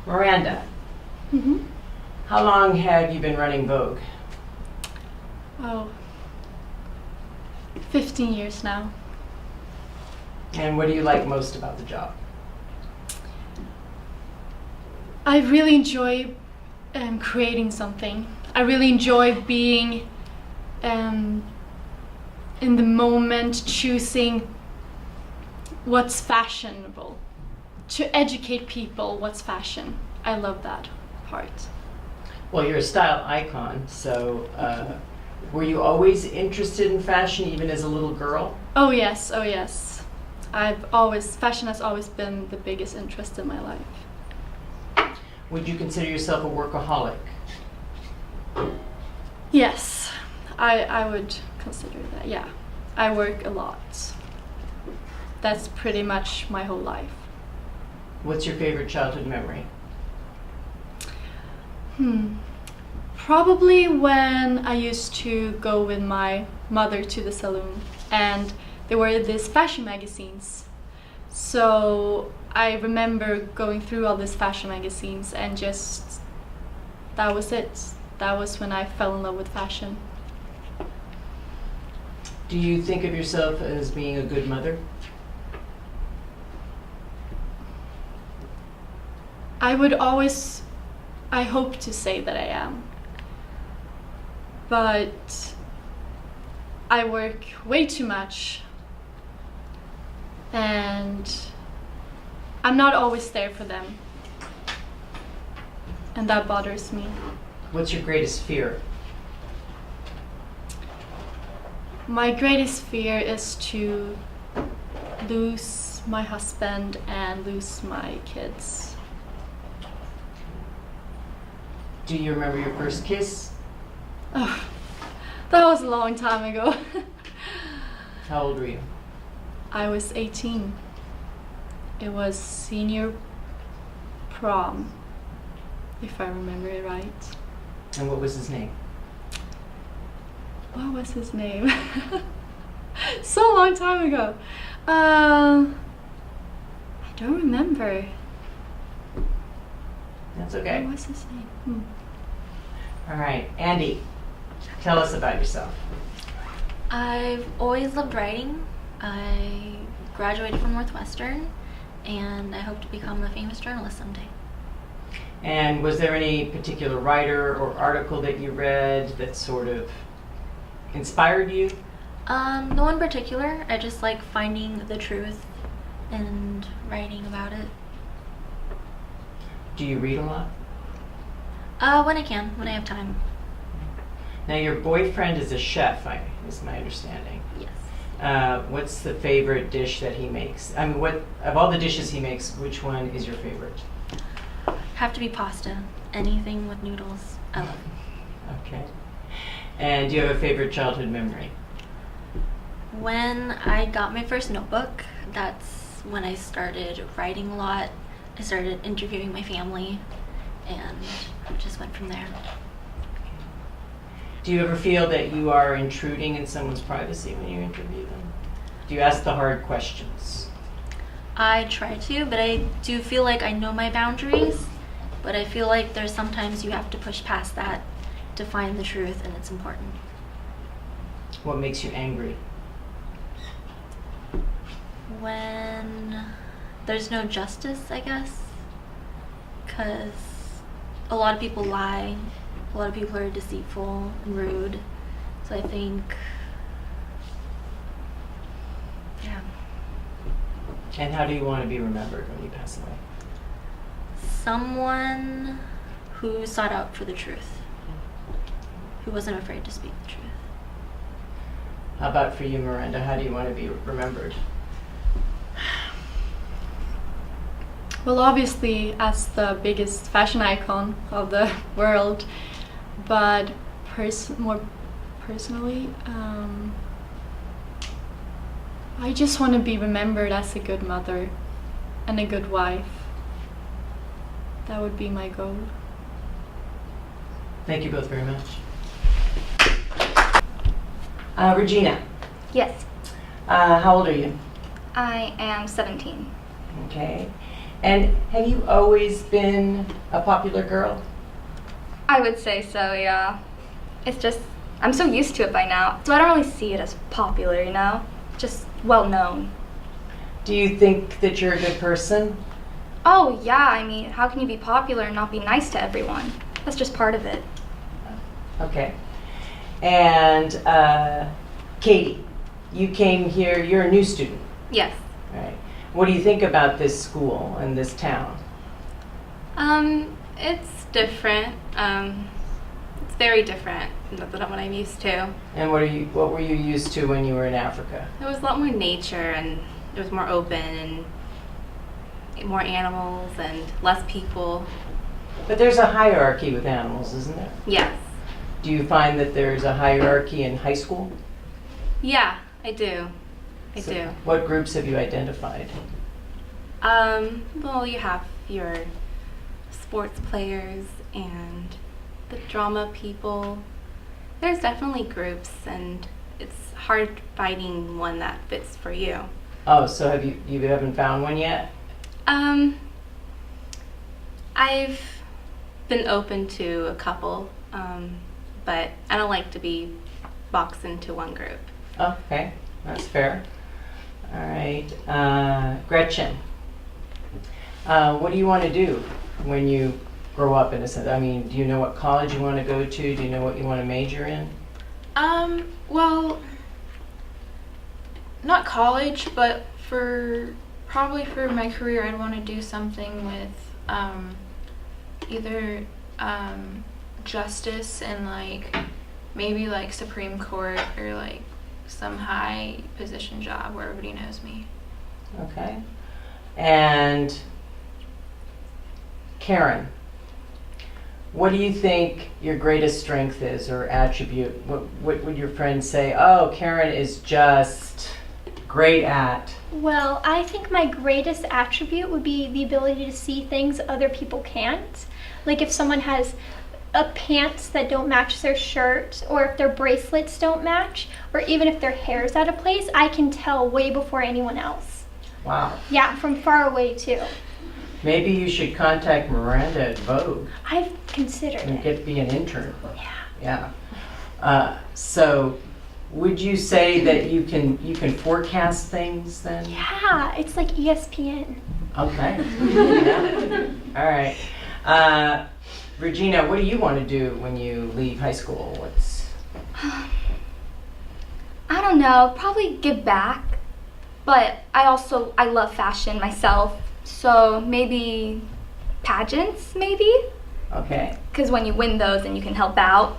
Miranda, Mm-hmm. how long have you been running Vogue? Oh, 15 years now. And what do you like most about the job? I really enjoy creating something. I really enjoy being in the moment, choosing what's fashionable, to educate people what's fashion. I love that part. Well, you're a style icon, so were you always interested in fashion even as a little girl? Oh yes. Fashion has always been the biggest interest in my life. Would you consider yourself a workaholic? Yes, I would consider that, yeah. I work a lot. That's pretty much my whole life. What's your favorite childhood memory? Probably when I used to go with my mother to the salon and there were these fashion magazines. So I remember going through all these fashion magazines and just, that was it. That was when I fell in love with fashion. Do you think of yourself as being a good mother? I hope to say that I am. But I work way too much and I'm not always there for them. And that bothers me. What's your greatest fear? My greatest fear is to lose my husband and lose my kids. Do you remember your first kiss? Oh, that was a long time ago. How old were you? I was 18. It was senior prom, if I remember it right. And what was his name? What was his name? So long time ago. I don't remember. That's okay. What was his name? All right, Andy, tell us about yourself. I've always loved writing. I graduated from Northwestern and I hope to become a famous journalist someday. And was there any particular writer or article that you read that sort of inspired you? No in particular. I just like finding the truth and writing about it. Do you read a lot? When I can, when I have time. Now your boyfriend is a chef, is my understanding. Yes. What's the favorite dish that he makes? I mean, what of all the dishes he makes, which one is your favorite? Have to be pasta. Anything with noodles. I love it. Okay. And do you have a favorite childhood memory? When I got my first notebook, that's when I started writing a lot. I started interviewing my family and just went from there. Do you ever feel that you are intruding in someone's privacy when you interview them? Do you ask the hard questions? I try to, but I do feel like I know my boundaries, but I feel like there's sometimes you have to push past that to find the truth, and it's important. What makes you angry? When there's no justice, I guess, because a lot of people lie, a lot of people are deceitful and rude, so I think, yeah. And how do you want to be remembered when you pass away? Someone who sought out for the truth, who wasn't afraid to speak the truth. How about for you, Miranda? How do you want to be remembered? Well, obviously as the biggest fashion icon of the world, but more personally, I just want to be remembered as a good mother and a good wife. That would be my goal. Thank you both very much. Regina, Yes, how old are you? I am 17. Okay. And have you always been a popular girl? I would say so, yeah. It's just, I'm so used to it by now, so I don't really see it as popular, you know? Just well known. Do you think that you're a good person? Oh, yeah, I mean, how can you be popular and not be nice to everyone? That's just part of it. Okay. And Katie, you came here, you're a new student, Yes. right? What do you think about this school and this town? It's different. It's very different than what I'm used to. And what were you used to when you were in Africa? There was a lot more nature, and it was more open, and more animals, and less people. But there's a hierarchy with animals, isn't there? Yes. Do you find that there's a hierarchy in high school? Yeah, I do. I So do. what groups have you identified? Well, you have your sports players and the drama people. There's definitely groups, and it's hard finding one that fits for you. Oh, so you haven't found one yet? I've been open to a couple, but I don't like to be boxed into one group. Okay, that's fair. All right, Gretchen, what do you want to do when you grow up, in a sense? I mean, do you know what college you want to go to? Do you know what you want to major in? Well, not college, but probably for my career, I'd want to do something with either justice and like maybe like Supreme Court or like some high position job where everybody knows me. Okay. And Karen, what do you think your greatest strength is or attribute? What would your friends say? Oh, Karen is just great at. Well, I think my greatest attribute would be the ability to see things other people can't. Like if someone has pants that don't match their shirt, or if their bracelets don't match, or even if their hair's out of place, I can tell way before anyone else. Wow. Yeah, from far away too. Maybe you should contact Miranda at Vogue I've considered and it. be an intern. Yeah. Yeah. So, would you say that you can forecast things then? Yeah, it's like ESPN. Okay. Yeah. All right. Regina, what do you want to do when you leave high school? I don't know, probably give back. But I love fashion myself, so maybe pageants, maybe? Okay. Because when you win those, then you can help out.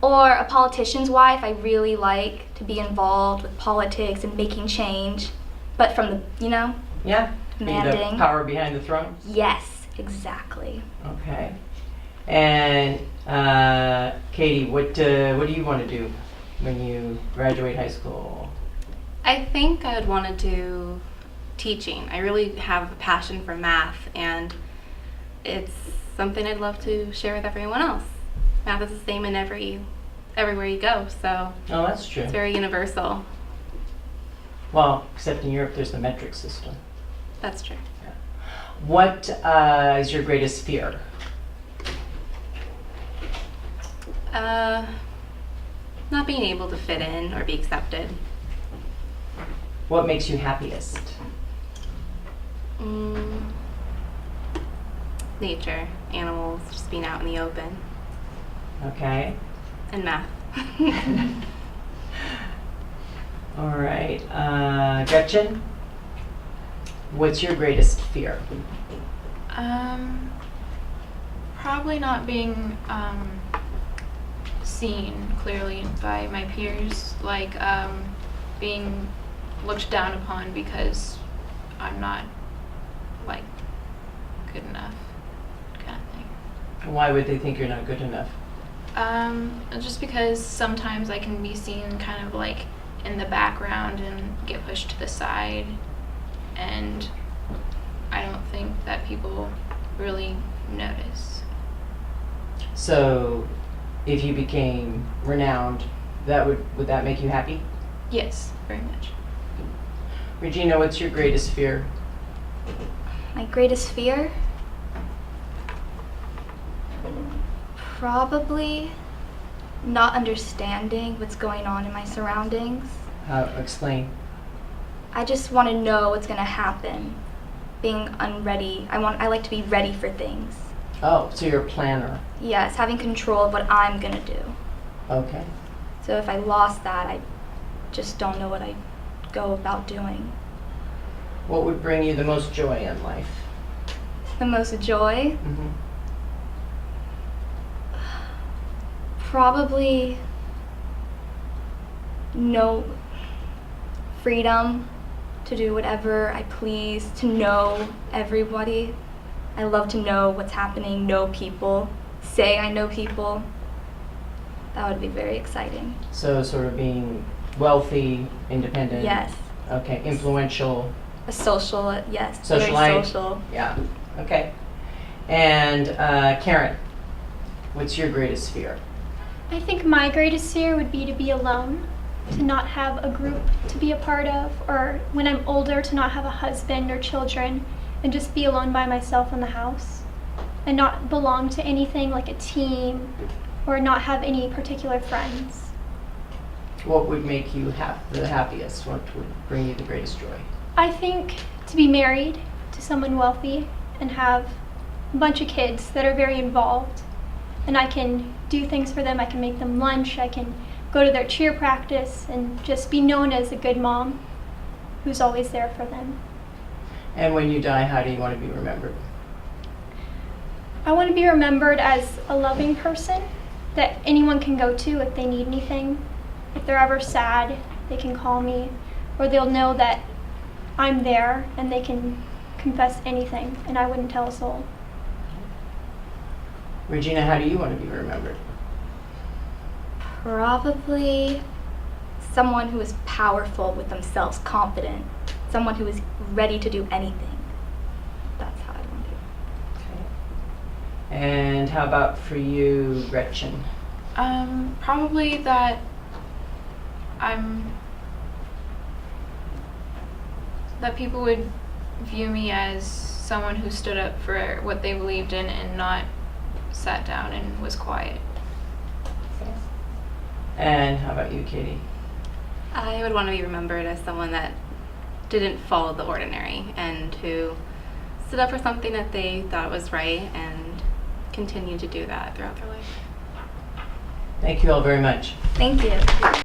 Or a politician's wife, I really like to be involved with politics and making change. But from the, Yeah. Be the commanding. power behind the throne. Yes, exactly. Okay. And Katie, what do you want to do when you graduate high school? I think I would want to do teaching. I really have a passion for math, and it's something I'd love to share with everyone else. Math is the same in everywhere you go, so Oh, that's true. it's very universal. Well, except in Europe, there's the metric system. That's true. What is your greatest fear? Not being able to fit in or be accepted. What makes you happiest? Nature, animals, just being out in the open, Okay. and math. All right. Gretchen, what's your greatest fear? Probably not being seen clearly by my peers, like being looked down upon because I'm not like good enough, kind of thing. Why would they think you're not good enough? Just because sometimes I can be seen kind of like in the background and get pushed to the side, and I don't think that people really notice. So, if you became renowned, would that make you happy? Yes, very much. Regina, what's your greatest fear? My greatest fear? Probably not understanding what's going on in my surroundings. Explain. I just want to know what's going to happen. Being unready. I like to be ready for things. Oh, so you're a planner. Yes, having control of what I'm going to do. Okay. So if I lost that, I just don't know what I go about doing. What would bring you the most joy in life? The most joy? Mm-hmm. Probably no freedom to do whatever I please, to know everybody. I love to know what's happening, know people, say I know people. That would be very exciting. So sort of being wealthy, independent. Yes. Okay. Influential. A social, yes. Socialite. Very social. Yeah. Okay. And Karen, what's your greatest fear? I think my greatest fear would be to be alone, to not have a group to be a part of, or when I'm older to not have a husband or children and just be alone by myself in the house and not belong to anything like a team or not have any particular friends. What would make you the happiest? What would bring you the greatest joy? I think to be married to someone wealthy and have a bunch of kids that are very involved, and I can do things for them. I can make them lunch. I can go to their cheer practice and just be known as a good mom who's always there for them. And when you die, how do you want to be remembered? I want to be remembered as a loving person that anyone can go to if they need anything. If they're ever sad, they can call me, or they'll know that I'm there and they can confess anything and I wouldn't tell a soul. Regina, how do you want to be remembered? Probably someone who is powerful with themselves, confident, someone who is ready to do anything. That's how I want to be. Okay. And how about for you, Gretchen? Probably that that people would view me as someone who stood up for what they believed in and not sat down and was quiet. Okay. And how about you, Katie? I would want to be remembered as someone that didn't follow the ordinary and who stood up for something that they thought was right and continued to do that throughout their life. Thank you all very much. Thank you.